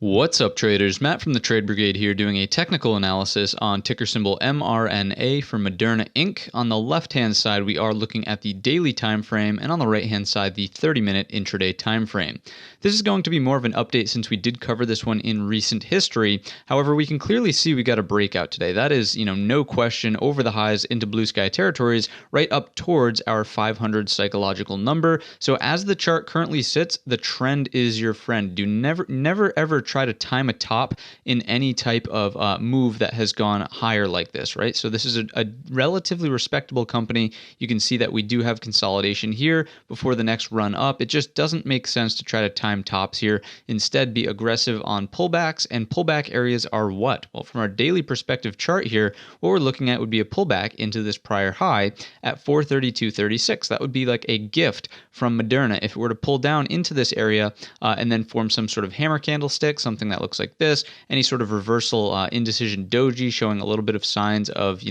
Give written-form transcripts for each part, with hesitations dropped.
What's up, traders? Matt from the Trade Brigade here doing a technical analysis on ticker symbol MRNA for Moderna Inc. On the left-hand side, we are looking at the daily time frame, and on the right-hand side, the 30-minute intraday time frame. This is going to be more of an update since we did cover this one in recent history. However, we can clearly see we got a breakout today. That is, no question, over the highs into blue sky territories, right up towards our 500 psychological number. So as the chart currently sits, the trend is your friend. Do never ever try to time a top in any type of move that has gone higher like this, right? So this is a relatively respectable company. You can see that we do have consolidation here before the next run up. It just doesn't make sense to try to time tops here. Instead, be aggressive on pullbacks, and pullback areas are what? Well, from our daily perspective chart here, what we're looking at would be a pullback into this prior high at 432.36. That would be like a gift from Moderna if it were to pull down into this area and then form some sort of hammer candlestick, something that looks like this, any sort of reversal indecision doji showing a little bit of signs of,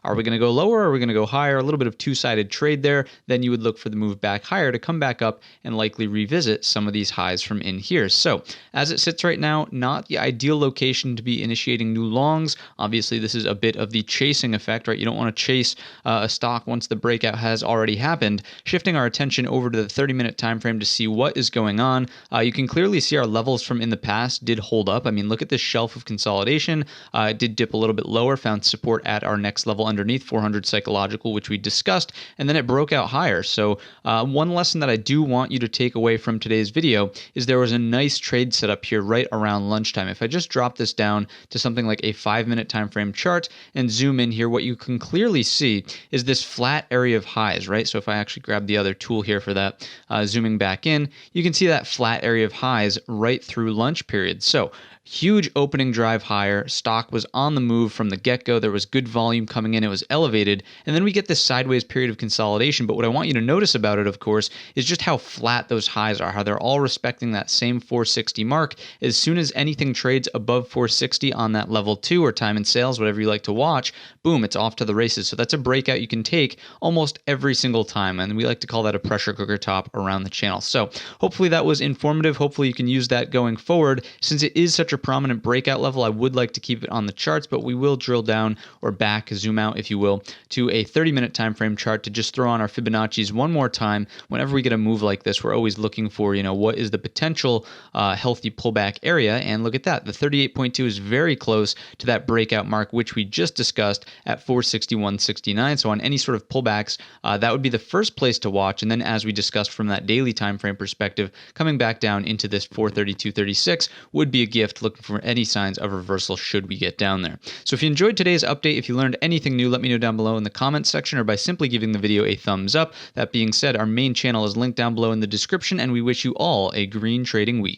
are we going to go lower or are we going to go higher? A little bit of two-sided trade there. Then you would look for the move back higher to come back up and likely revisit some of these highs from in here. So as it sits right now, not the ideal location to be initiating new longs. Obviously, this is a bit of the chasing effect, right? You don't want to chase a stock once the breakout has already happened. Shifting our attention over to the 30-minute time frame to see what is going on. You can clearly see our levels from in the past did hold up. I mean, look at this shelf of consolidation. It did dip a little bit lower, found support at our next level underneath 400 psychological, which we discussed, and then it broke out higher. So one lesson that I do want you to take away from today's video is there was a nice trade setup here right around lunchtime. If I just drop this down to something like a 5-minute time frame chart and zoom in here, what you can clearly see is this flat area of highs, right? So if I actually grab the other tool here for that, zooming back in, you can see that flat area of highs right through lunch period. So huge opening drive higher. Stock was on the move from the get-go. There was good volume coming in. It was elevated. And then we get this sideways period of consolidation. But what I want you to notice about it, of course, is just how flat those highs are, how they're all respecting that same 460 mark. As soon as anything trades above 460 on that level 2 or time in sales, whatever you like to watch, boom, it's off to the races. So that's a breakout you can take almost every single time. And we like to call that a pressure cooker top around the channel. So hopefully that was informative. Hopefully you can use that going forward. Since it is such a prominent breakout level, I would like to keep it on the charts, but we will drill down or back, zoom out, if you will, to a 30-minute time frame chart to just throw on our Fibonacci's one more time. Whenever we get a move like this, we're always looking for, what is the potential healthy pullback area, and look at that. The 38.2 is very close to that breakout mark, which we just discussed at 461.69. So on any sort of pullbacks, that would be the first place to watch, and then as we discussed from that daily time frame perspective, coming back down into this 432.36 would be a gift, looking for any signs of reversal should we get down there. So if you enjoyed today's update, if you learned anything new, let me know down below in the comments section or by simply giving the video a thumbs up. That being said, our main channel is linked down below in the description, and we wish you all a green trading week.